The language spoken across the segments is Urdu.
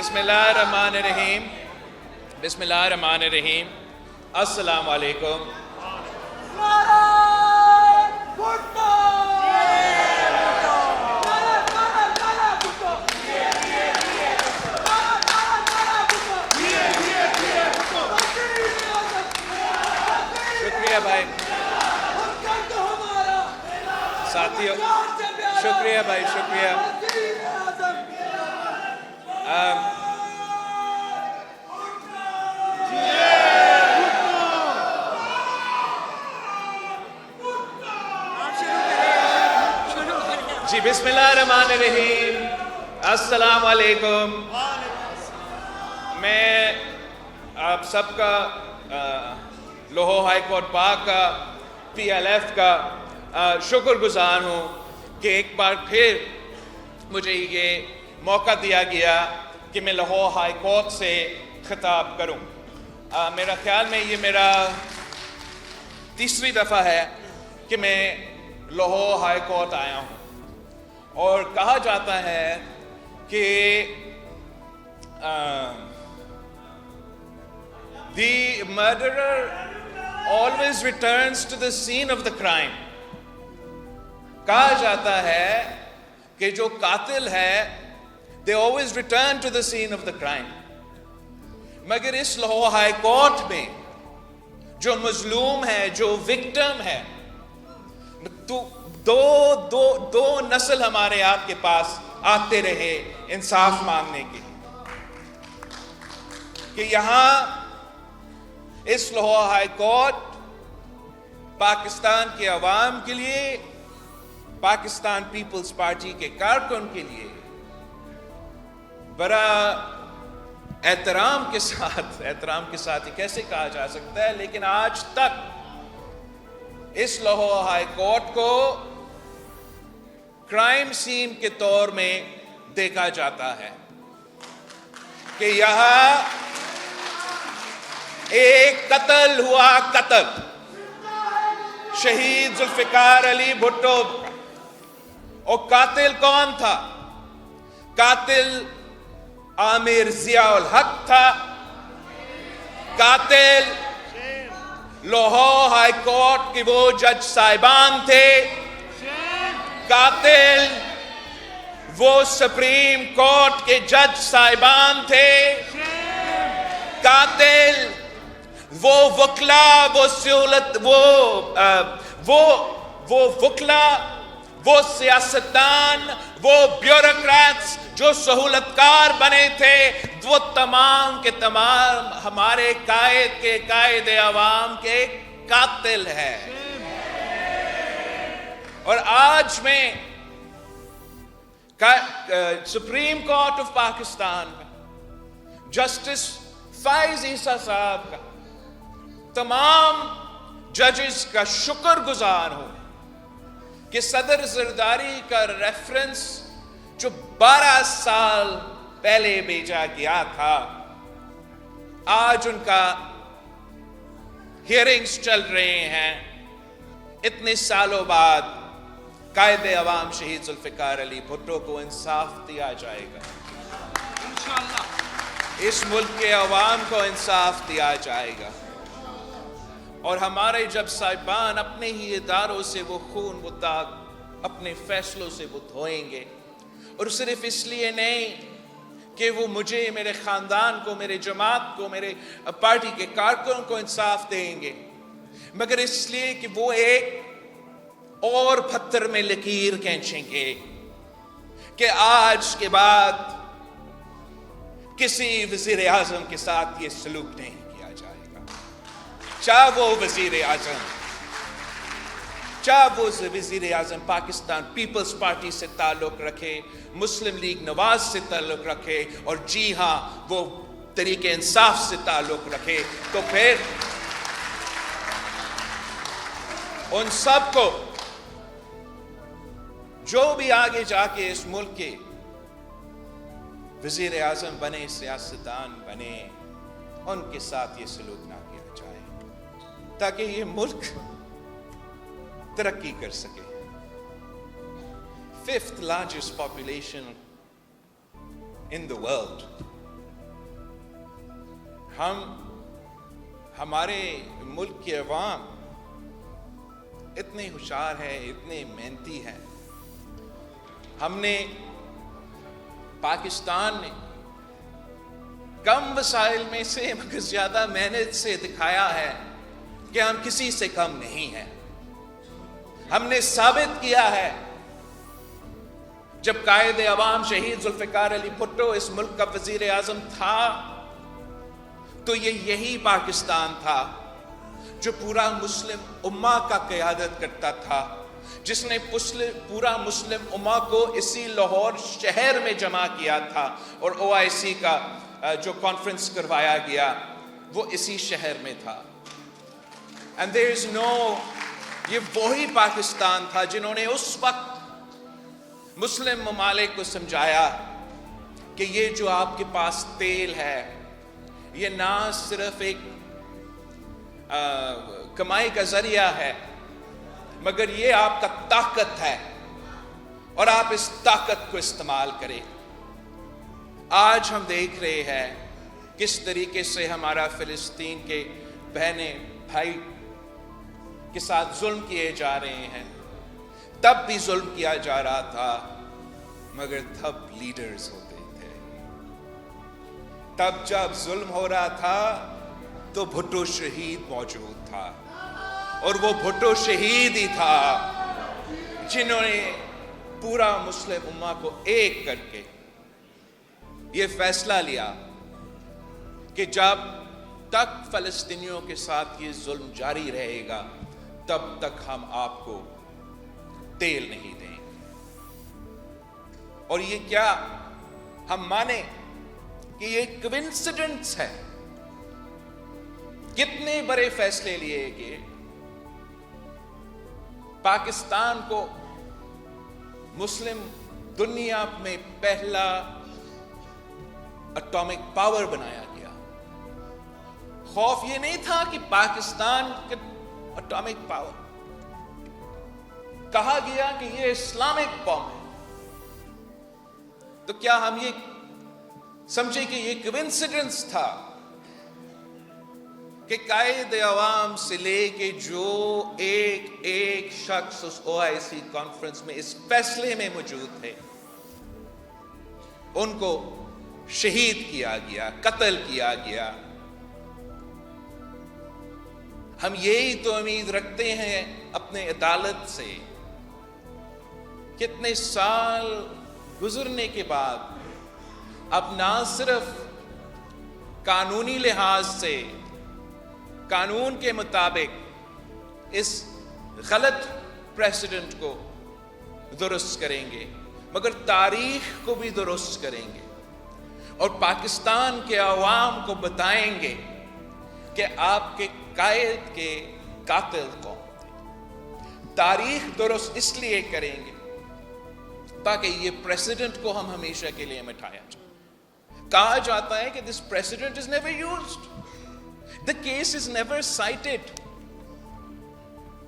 بسم اللہ الرحمن الرحیم. بسم اللہ الرحمن الرحیم. السلام علیکم. شکریہ بھائی ساتھیوں, شکریہ بھائی, شکریہ. جی بسم اللہ الرحمن الرحیم. السلام علیکم. میں آپ سب کا لوہو ہائی کورٹ پاک کا, پی ایل ایف کا شکر گزار ہوں کہ ایک بار پھر مجھے یہ موقع دیا گیا کہ میں لاہور ہائی کورٹ سے خطاب کروں. میرا خیال میں یہ میرا تیسری دفعہ ہے کہ میں لاہور ہائی کورٹ آیا ہوں, اور کہا جاتا ہے کہ the murderer always returns to the scene of the crime. کہا جاتا ہے کہ جو قاتل ہے they always return to the scene of the crime. مگر اس لاہور ہائی کورٹ میں جو مظلوم ہے, جو وکٹم ہے, دو نسل ہمارے آپ کے پاس آتے رہے انصاف مانگنے کے, کہ یہاں اس لاہور ہائی کورٹ پاکستان کے عوام کے لیے, پاکستان پیپلز پارٹی کے کارکن کے لیے بڑا احترام کے ساتھ یہ کیسے کہا جا سکتا ہے, لیکن آج تک اس لاہور ہائی کورٹ کو کرائم سین کے طور میں دیکھا جاتا ہے کہ یہاں ایک قتل ہوا, قتل شہید ذوالفقار علی بھٹو. اور قاتل کون تھا؟ قاتل عامر ضیاء الحق تھا. قاتل لاہور ہائی کورٹ کے وہ جج صاحبان تھے. قاتل وہ سپریم کورٹ کے جج صاحبان تھے. قاتل وہ وکلا, وہ سہولت, وہ وکلا, وہ سیاستدان, وہ بیوروکریٹس جو سہولت کار بنے تھے, وہ تمام کے تمام ہمارے قائد کے, قائد عوام کے قاتل ہے. اور آج میں سپریم کورٹ آف پاکستان میں جسٹس فائز عیسیٰ صاحب کا, تمام ججز کا شکر گزار ہوں کہ صدر زرداری کا ریفرنس جو 12 سال پہلے بھیجا گیا تھا, آج ان کا ہیئرنگز چل رہے ہیں. اتنے سالوں بعد قائد عوام شہید ذوالفقار علی بھٹو کو انصاف دیا جائے گا. انشاءاللہ اس ملک کے عوام کو انصاف دیا جائے گا. اور ہمارے جب صاحبان اپنے ہی اداروں سے وہ خون, وہ داغ اپنے فیصلوں سے وہ دھوئیں گے, اور صرف اس لیے نہیں کہ وہ مجھے, میرے خاندان کو, میرے جماعت کو, میرے پارٹی کے کارکنوں کو انصاف دیں گے, مگر اس لیے کہ وہ ایک اور پتھر میں لکیر کھینچیں گے کہ آج کے بعد کسی وزیر اعظم کے ساتھ یہ سلوک نہیں کیا جائے گا. چاہے وہ وزیر اعظم پاکستان پیپلز پارٹی سے تعلق رکھے, مسلم لیگ نواز سے تعلق رکھے, اور جی ہاں وہ تحریک انصاف سے تعلق رکھے, تو پھر ان سب کو جو بھی آگے جا کے اس ملک کے وزیر اعظم بنے, سیاستدان بنے, ان کے ساتھ یہ سلوک نہ کیا جائے, تاکہ یہ ملک ترقی کر سکے. 5th largest population in the world. ہمارے ملک کے عوام اتنے ہوشیار ہے، اتنے محنتی ہے. ہم نے پاکستان نے کم وسائل میں سے مگر زیادہ محنت سے دکھایا ہے کہ ہم کسی سے کم نہیں ہیں. ہم نے ثابت کیا ہے. جب قائد عوام شہید ذوالفقار علی بھٹو اس ملک کا وزیر اعظم تھا تو یہی پاکستان تھا جو پورا مسلم امہ کا قیادت کرتا تھا، جس نے پورا مسلم امہ کو اسی لاہور شہر میں جمع کیا تھا، اور OIC کا جو کانفرنس کروایا گیا وہ اسی شہر میں تھا. And there is no، یہ وہی پاکستان تھا جنہوں نے اس وقت مسلم ممالک کو سمجھایا کہ یہ جو آپ کے پاس تیل ہے یہ نہ صرف ایک کمائی کا ذریعہ ہے مگر یہ آپ کا طاقت ہے، اور آپ اس طاقت کو استعمال کریں. آج ہم دیکھ رہے ہیں کس طریقے سے ہمارا فلسطین کے بہنیں بھائی کے ساتھ ظلم کیے جا رہے ہیں. تب بھی ظلم کیا جا رہا تھا مگر تب لیڈرز ہوتے تھے. تب جب ظلم ہو رہا تھا تو بھٹو شہید موجود تھا، اور وہ بھٹو شہید ہی تھا جنہوں نے پورا مسلم امہ کو ایک کر کے یہ فیصلہ لیا کہ جب تک فلسطینیوں کے ساتھ یہ ظلم جاری رہے گا تب تک ہم آپ کو تیل نہیں دیں. اور یہ کیا ہم مانیں کہ یہ کوئنسیڈنس ہے؟ کتنے بڑے فیصلے لیے گئے. پاکستان کو مسلم دنیا میں پہلا اٹامک پاور بنایا گیا. خوف یہ نہیں تھا کہ پاکستان کے اٹامک پاور، کہا گیا کہ یہ اسلامک بم ہے. تو کیا ہم یہ سمجھے کہ یہ کوئنسیڈنس تھا کہ قائد عوام سے لے کے جو ایک شخص اس OIC کانفرنس میں اس فیصلے میں موجود تھے ان کو شہید کیا گیا، قتل کیا گیا؟ ہم یہی تو امید رکھتے ہیں اپنے عدالت سے. کتنے سال گزرنے کے بعد اب نہ صرف قانونی لحاظ سے قانون کے مطابق اس غلط پریسیڈنٹ کو درست کریں گے مگر تاریخ کو بھی درست کریں گے، اور پاکستان کے عوام کو بتائیں گے کہ آپ کے قائد کے قاتل کون تھے. تاریخ درست اس لیے کریں گے تاکہ یہ پریسیڈنٹ کو ہم ہمیشہ کے لیے مٹھایا جائے. کہا جاتا ہے کہ this precedent is never used. The case is never cited.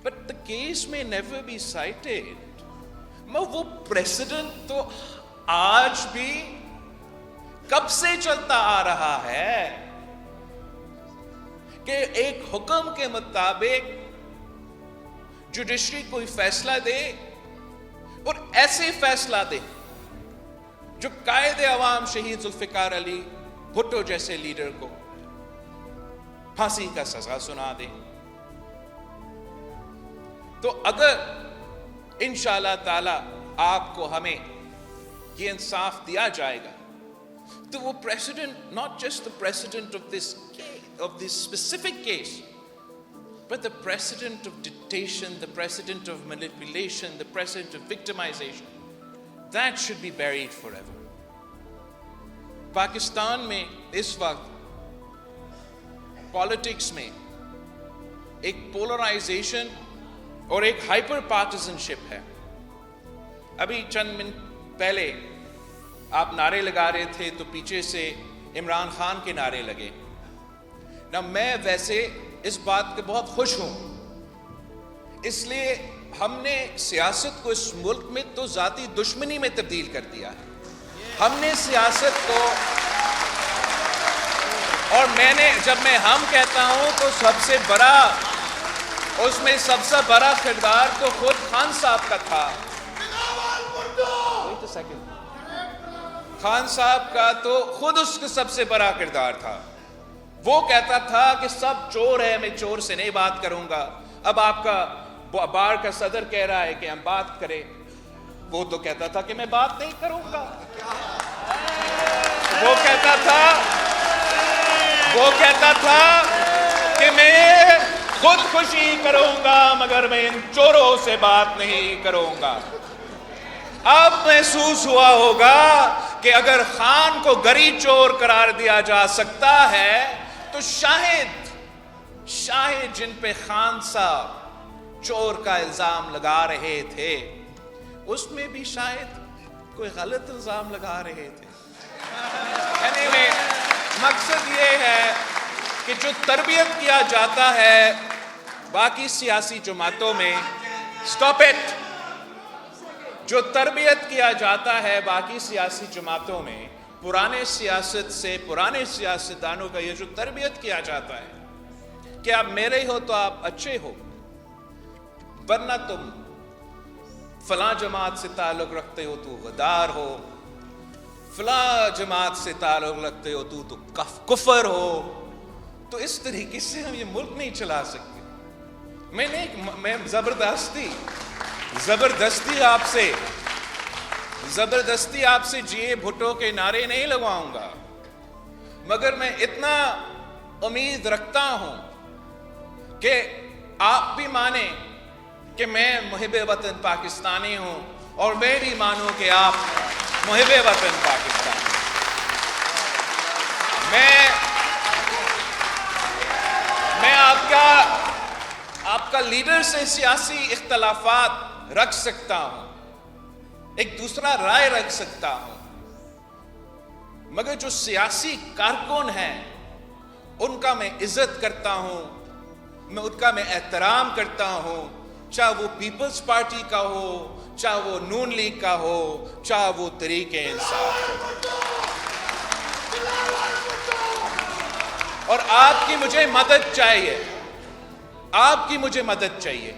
But the case may never be cited. وہ precedent تو آج بھی کب سے چلتا آ رہا ہے کہ ایک حکم کے مطابق جوڈیشری کوئی فیصلہ دے اور ایسے فیصلہ دے جو قائد عوام شہید ذوالفقار علی بھٹو جیسے لیڈر کو پھانسی کا سزا سنا دے. تو اگر انشاءاللہ تعالی آپ کو ہمیں یہ انصاف دیا جائے گا تو وہ president not just the president of this specific case but the president of dictation, the president of manipulation, the president of victimization, that should be buried forever. Pakistan میں اس وقت پالیٹکس میں ایک پولرائزیشن اور ایک ہائپر پارٹیزنشپ ہے. ابھی چند منٹ پہلے آپ نعرے لگا رہے تھے تو پیچھے سے عمران خان کے نعرے لگے. میں ویسے اس بات کے بہت خوش ہوں، اس لیے ہم نے سیاست کو اس ملک میں تو ذاتی دشمنی میں تبدیل کر دیا ہے. ہم نے سیاست کو اور جب میں ہم کہتا ہوں تو سب سے بڑا، اس میں سب سے بڑا کردار تو خود خان صاحب کا تھا. خان صاحب کا تو خود اس کا سب سے بڑا کردار تھا. وہ کہتا تھا کہ سب چور ہے، میں چور سے نہیں بات کروں گا. اب آپ کا بار کا صدر کہہ رہا ہے کہ ہم بات کریں، وہ تو کہتا تھا کہ میں بات نہیں کروں گا. وہ کہتا تھا کہ میں خودکشی کروں گا مگر میں ان چوروں سے بات نہیں کروں گا. اب محسوس ہوا ہوگا کہ اگر خان کو گری چور قرار دیا جا سکتا ہے تو شاہد جن پہ خان صاحب چور کا الزام لگا رہے تھے اس میں بھی شاید کوئی غلط الزام لگا رہے تھے. anyway, مقصد یہ ہے کہ جو تربیت کیا جاتا ہے باقی سیاسی جماعتوں میں، سٹاپ اٹ، جو تربیت کیا جاتا ہے باقی سیاسی جماعتوں میں، پرانے سیاستدانوں کا یہ جو تربیت کیا جاتا ہے کہ آپ میرے ہو تو آپ اچھے ہو، ورنہ تم فلاں جماعت سے تعلق رکھتے ہو تو غدار ہو، فلاں جماعت سے تعلق رکھتے ہو تو کفر ہو. تو اس طریقے سے ہم یہ ملک نہیں چلا سکتے. میں زبردستی آپ سے جیے بھٹو کے نعرے نہیں لگواؤں گا، مگر میں اتنا امید رکھتا ہوں کہ آپ بھی مانیں کہ میں محب وطن پاکستانی ہوں اور میں بھی مانوں کہ آپ محب وطن پاکستانی. میں آپ کا لیڈر سے سیاسی اختلافات رکھ سکتا ہوں، ایک دوسرا رائے رکھ سکتا ہوں، مگر جو سیاسی کارکن ہیں ان کا میں عزت کرتا ہوں، ان کا میں احترام کرتا ہوں، چاہے وہ پیپلز پارٹی کا ہو، چاہے وہ نون لیگ کا ہو، چاہے وہ تحریک انصاف کا ہو. اور آپ کی مجھے مدد چاہیے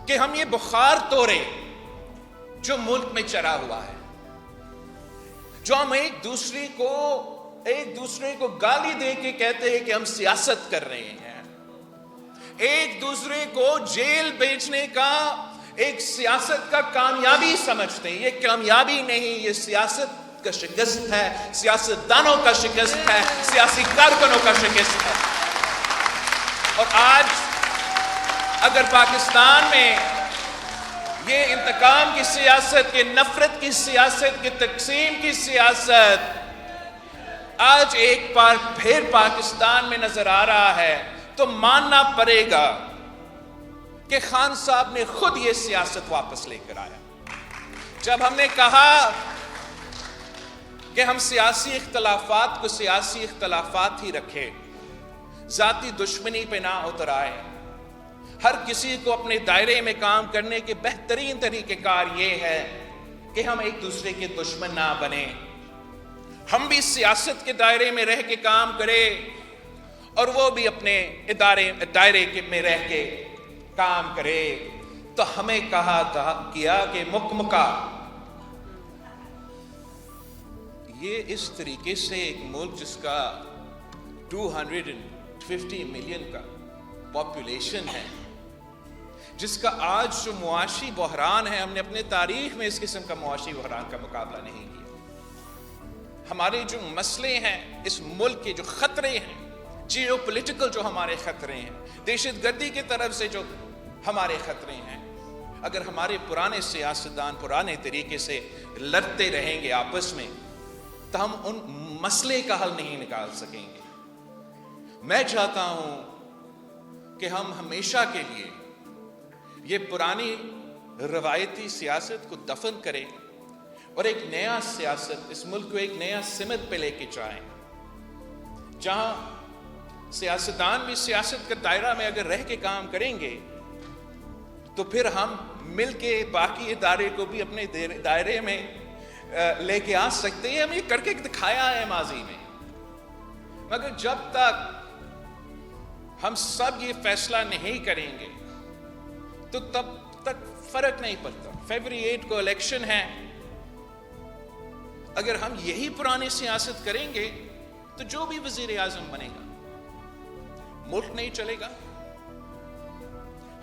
کہ ہم یہ بخار توڑیں جو ملک میں چڑھا ہوا ہے، جو ہم ایک دوسرے کو گالی دے کے کہتے ہیں کہ ہم سیاست کر رہے ہیں، ایک دوسرے کو جیل بھیجنے کا ایک سیاست کا کامیابی سمجھتے ہیں. یہ کامیابی نہیں، یہ سیاست کا شکست ہے، سیاستدانوں کا شکست ہے، سیاسی کارکنوں کا شکست ہے. اور آج اگر پاکستان میں یہ انتقام کی سیاست، یہ نفرت کی سیاست، یہ تقسیم کی سیاست آج ایک بار پھر پاکستان میں نظر آ رہا ہے تو ماننا پڑے گا کہ خان صاحب نے خود یہ سیاست واپس لے کر آیا. جب ہم نے کہا کہ ہم سیاسی اختلافات کو سیاسی اختلافات ہی رکھیں، ذاتی دشمنی پہ نہ اتر آئے، ہر کسی کو اپنے دائرے میں کام کرنے کے بہترین طریقہ کار یہ ہے کہ ہم ایک دوسرے کے دشمن نہ بنیں، ہم بھی سیاست کے دائرے میں رہ کے کام کریں اور وہ بھی اپنے دائرے میں رہ کے کام کرے. تو ہمیں کیا کہ مکمکہ یہ اس طریقے سے ایک ملک جس کا 250 ملین کا پاپولیشن ہے، جس کا آج جو معاشی بحران ہے، ہم نے اپنے تاریخ میں اس قسم کا معاشی بحران کا مقابلہ نہیں کیا. ہمارے جو مسئلے ہیں اس ملک کے، جو خطرے ہیں، جیو پولیٹیکل جو ہمارے خطرے ہیں، دہشت گردی کی طرف سے جو ہمارے خطرے ہیں، اگر ہمارے پرانے سیاستدان پرانے طریقے سے لڑتے رہیں گے آپس میں تو ہم ان مسئلے کا حل نہیں نکال سکیں گے. میں چاہتا ہوں کہ ہم ہمیشہ کے لیے یہ پرانی روایتی سیاست کو دفن کریں اور ایک نیا سیاست، اس ملک کو ایک نیا سمت پہ لے کے جائیں، جہاں سیاستدان بھی سیاست کے دائرہ میں اگر رہ کے کام کریں گے تو پھر ہم مل کے باقی ادارے کو بھی اپنے دائرے میں لے کے آ سکتے ہیں. ہم یہ کر کے دکھایا ہے ماضی میں. مگر جب تک ہم سب یہ فیصلہ نہیں کریں گے تو تب تک فرق نہیں پڑتا. فیبری 8 کو الیکشن ہے. اگر ہم یہی پرانی سیاست کریں گے تو جو بھی وزیر اعظم بنے گا ملک نہیں چلے گا.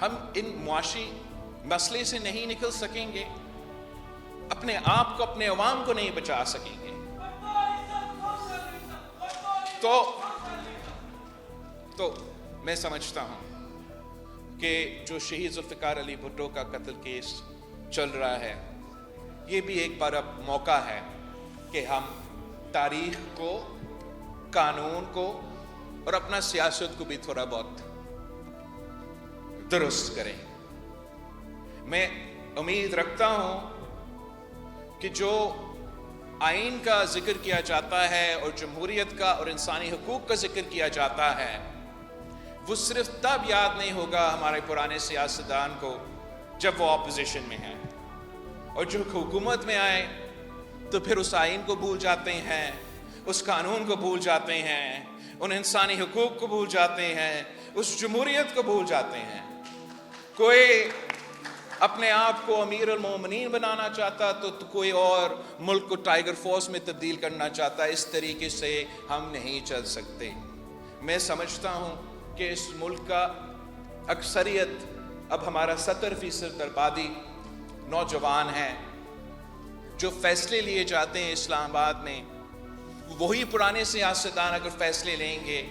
ہم ان معاشی مسئلے سے نہیں نکل سکیں گے, اپنے آپ کو اپنے عوام کو نہیں بچا سکیں گے. تو میں سمجھتا ہوں کہ جو شہید ذوالفقار علی بھٹو کا قتل کیس چل رہا ہے, یہ بھی ایک بڑا موقع ہے کہ ہم تاریخ کو, قانون کو اور اپنا سیاست کو بھی تھوڑا بہت درست کریں. میں امید رکھتا ہوں کہ جو آئین کا ذکر کیا جاتا ہے اور جمہوریت کا اور انسانی حقوق کا ذکر کیا جاتا ہے, وہ صرف تب یاد نہیں ہوگا ہمارے پرانے سیاستدان کو جب وہ اپوزیشن میں ہیں, اور جو حکومت میں آئے تو پھر اس آئین کو بھول جاتے ہیں, اس قانون کو بھول جاتے ہیں, ان انسانی حقوق کو بھول جاتے ہیں, اس جمہوریت کو بھول جاتے ہیں. کوئی اپنے آپ کو امیر المومنین بنانا چاہتا تو کوئی اور ملک کو ٹائیگر فورس میں تبدیل کرنا چاہتا. اس طریقے سے ہم نہیں چل سکتے. میں سمجھتا ہوں کہ اس ملک کا اکثریت, اب ہمارا 70% بربادی نوجوان ہیں. جو فیصلے لیے جاتے ہیں اسلام آباد میں, وہی پرانے سیاستدان اگر فیصلے لیں گے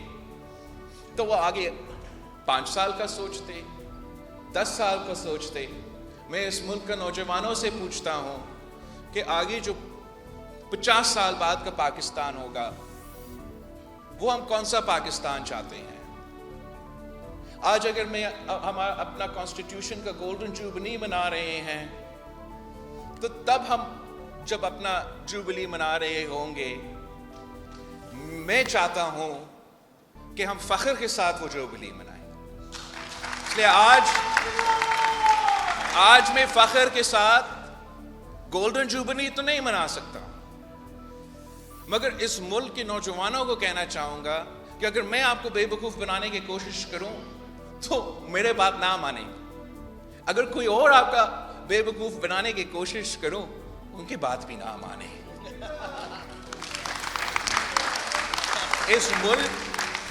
تو وہ آگے 5 سال کا سوچتے, 10 سال کا سوچتے. میں اس ملک کا نوجوانوں سے پوچھتا ہوں کہ آگے جو 50 سال بعد کا پاکستان ہوگا, وہ ہم کون سا پاکستان چاہتے ہیں؟ آج اگر میں ہمارا اپنا کانسٹیٹیوشن کا گولڈن جوبلی منا رہے ہیں, تو تب ہم جب اپنا جوبلی منا رہے ہوں گے, میں چاہتا ہوں کہ ہم فخر کے ساتھ وہ جوبلی منائیں. اس لیے آج میں فخر کے ساتھ گولڈن جوبلی تو نہیں منا سکتا, مگر اس ملک کے نوجوانوں کو کہنا چاہوں گا کہ اگر میں آپ کو بے وقوف بنانے کی کوشش کروں تو میرے بات نہ مانیں. اگر کوئی اور آپ کا بے وقوف بنانے کی کوشش کروں, ان کی بات بھی نہ مانیں. اس ملک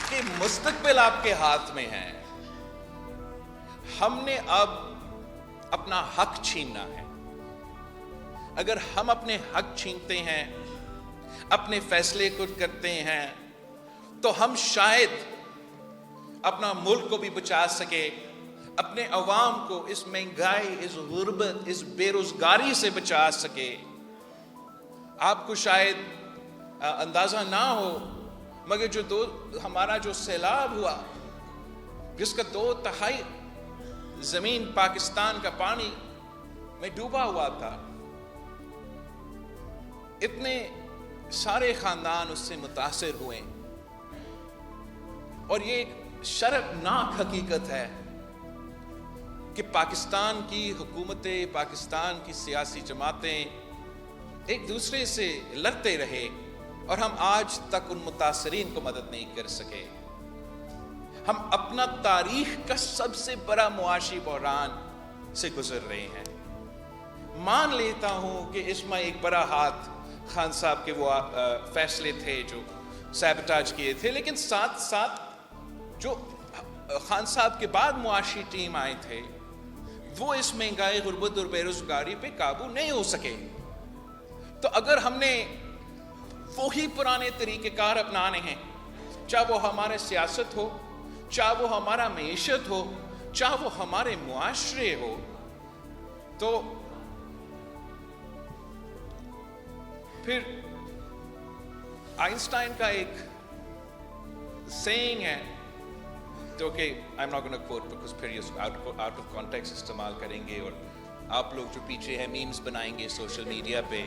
کی مستقبل آپ کے ہاتھ میں ہے. ہم نے اب اپنا حق چھیننا ہے. اگر ہم اپنے حق چھینتے ہیں, اپنے فیصلے کو کرتے ہیں, تو ہم شاید اپنا ملک کو بھی بچا سکے, اپنے عوام کو اس مہنگائی, اس غربت, اس بے روزگاری سے بچا سکے. آپ کو شاید اندازہ نہ ہو, مگر ہمارا جو سیلاب ہوا, جس کا 2/3 زمین پاکستان کا پانی میں ڈوبا ہوا تھا, اتنے سارے خاندان اس سے متاثر ہوئے. اور یہ ایک شرمناک حقیقت ہے کہ پاکستان کی حکومتیں, پاکستان کی سیاسی جماعتیں ایک دوسرے سے لڑتے رہے, اور ہم آج تک ان متاثرین کو مدد نہیں کر سکے. ہم اپنا تاریخ کا سب سے بڑا معاشی بحران سے گزر رہے ہیں. مان لیتا ہوں کہ اس میں ایک بڑا ہاتھ خان صاحب کے وہ فیصلے تھے جو سیبٹاج کیے تھے, لیکن ساتھ ساتھ جو خان صاحب کے بعد معاشی ٹیم آئے تھے, وہ اس مہنگائی, غربت اور بے روزگاری پہ قابو نہیں ہو سکے. تو اگر ہم نے وہی پرانے طریقہ کار اپنانے ہیں, چاہے وہ ہمارے سیاست ہو, چاہے وہ ہمارا معیشت ہو, چاہے وہ ہمارے معاشرے ہو, تو پھر آئنسٹائن کا ایک سینگ ہے جو کہ I'm not going to quote because پھر یہ out of context استعمال کریں گے, اور آپ لوگ جو پیچھے ہیں میمز بنائیں گے سوشل میڈیا پہ.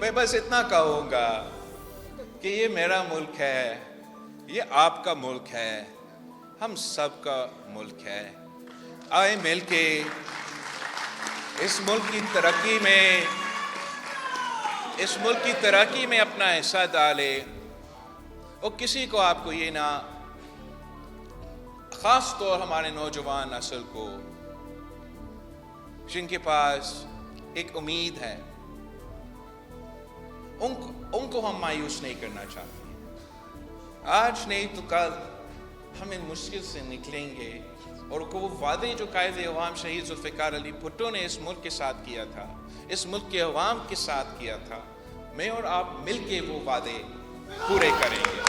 میں بس اتنا کہوں گا کہ یہ میرا ملک ہے, یہ آپ کا ملک ہے, ہم سب کا ملک ہے. آئے مل کے اس ملک کی ترقی میں اپنا حصہ ڈالے, اور کسی کو آپ کو یہ نہ، خاص طور ہمارے نوجوان نسل کو جن کے پاس ایک امید ہے، ان کو ہم مایوس نہیں کرنا چاہتے ہیں۔ آج نہیں تو کل ہم ان مشکل سے نکلیں گے، اور وہ وعدے جو قائد عوام شہید ذوالفقار علی بھٹو نے اس ملک کے ساتھ کیا تھا، اس ملک کے عوام کے ساتھ کیا تھا، میں اور آپ مل کے وہ وعدے پورے کریں گے۔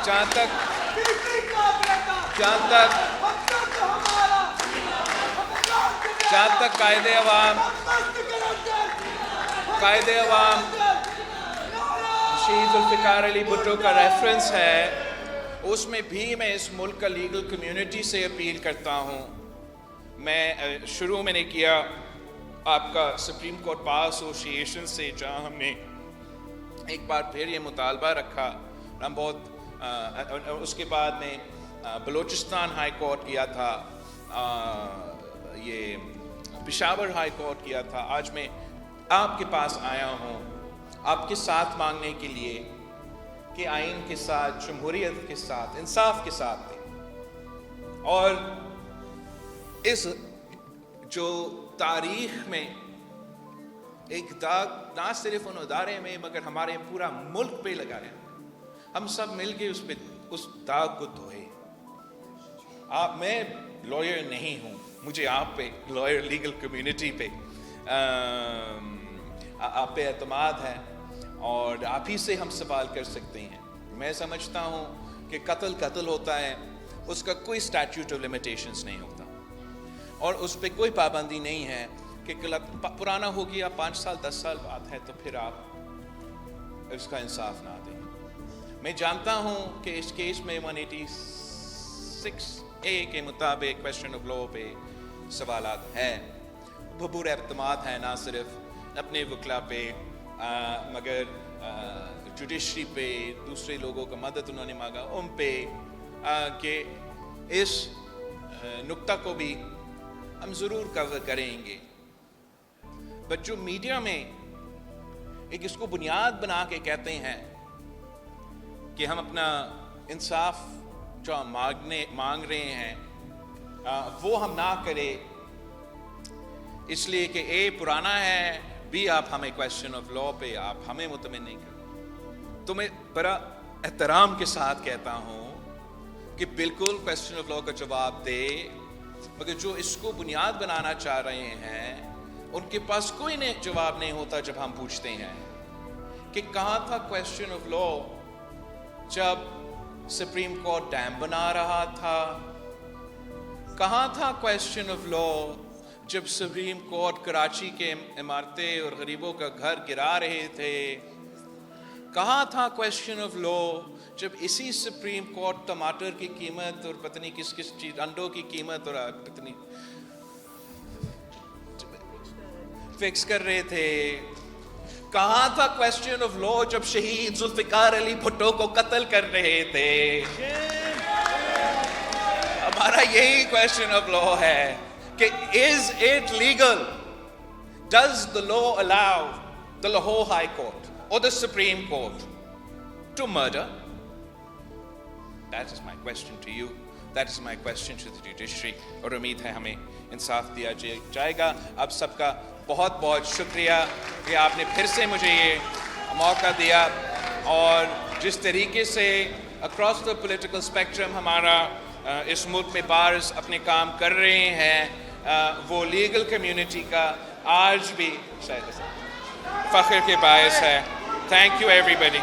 جہاں تک قائد عوام شہید ذوالفقار علی بھٹو کا ریفرنس ہے، اس میں بھی میں اس ملک کا لیگل کمیونٹی سے اپیل کرتا ہوں۔ میں شروع میں نے کیا آپ کا سپریم کورٹ بار ایسوسی ایشن سے، جہاں ہم نے ایک بار پھر یہ مطالبہ رکھا، ہم بہت، اس کے بعد میں بلوچستان ہائی کورٹ کیا تھا، یہ پشاور ہائی کورٹ کیا تھا۔ آج میں آپ کے پاس آیا ہوں آپ کے ساتھ مانگنے کے لیے کہ آئین کے ساتھ، جمہوریت کے ساتھ، انصاف کے ساتھ دیں، اور اس جو تاریخ میں ایک داغ نہ صرف ان ادارے میں مگر ہمارے پورا ملک پہ لگایا، ہم سب مل کے اس داغ کو دھوئے۔ میں لائر نہیں ہوں، مجھے آپ پہ، لائر لیگل کمیونٹی پہ آپ پہ اعتماد ہے، اور آپ ہی سے ہم سوال کر سکتے ہیں۔ میں سمجھتا ہوں کہ قتل ہوتا ہے، اس کا کوئی اسٹیچوٹ آف لمیٹیشنز نہیں ہوتا، اور اس پہ کوئی پابندی نہیں ہے کہ پرانا ہو گیا 5 سال 10 سال بعد ہے تو پھر آپ اس کا انصاف نہ دیں۔ میں جانتا ہوں کہ اس کیس میں 186A کے مطابق کویسچن آف لاء پہ سوالات ہیں، بھرپور اعتماد ہے نہ صرف اپنے وکلا پہ مگر جوڈیشری پہ، دوسرے لوگوں کا مدد انہوں نے مانگا ان پہ، کہ اس نقطہ کو بھی ہم ضرور کور کریں گے۔ بٹ جو میڈیا میں ایک اس کو بنیاد بنا کے کہتے ہیں کہ ہم اپنا انصاف جو ہم مانگ رہے ہیں وہ ہم نہ کرے، اس لیے کہ اے پرانا ہے، بی آپ ہمیں کویسچن آف لاء پہ آپ ہمیں مطمئن نہیں کرتے۔ تو میں بڑا احترام کے ساتھ کہتا ہوں کہ بالکل کویسچن آف لاء کا جواب دے، مگر جو اس کو بنیاد بنانا چاہ رہے ہیں ان کے پاس کوئی جواب نہیں ہوتا جب ہم پوچھتے ہیں کہ کہاں تھا کویسچن آف لاء جب سپریم کورٹ ڈیم بنا رہا تھا، کہاں تھا کویسچن آف لاء جب سپریم کورٹ کراچی کے عمارتیں اور غریبوں کا گھر گرا رہے تھے، کہاں تھا کویسچن آف لاء جب اسی سپریم کورٹ ٹماٹر کی قیمت اور پتہ نہیں کس چیز، انڈوں کی قیمت اور پتہ نہیں فکس کر رہے تھے، کہاں تھا کویسچن آف لاء جب شہید ذوالفقار علی بھٹو کو قتل کر رہے تھے۔ ہمارا یہی کویسچن آف لاء ہے کہ is it legal? Does the law allow the Lahore High Court or the Supreme Court to murder? That is my question to you. That is my question to the judiciary. اور امید ہے ہمیں انصاف دیا جائے گا۔ آپ سب کا بہت بہت شکریہ کہ آپ نے پھر سے مجھے یہ موقع دیا، اور جس طریقے سے اکراس دا پولیٹیکل اسپیکٹرم ہمارا اس ملک میں بارز اپنے کام کر رہے ہیں، وہ لیگل کمیونٹی کا آج بھی شاید فخر کے باعث ہے۔ Thank you every body.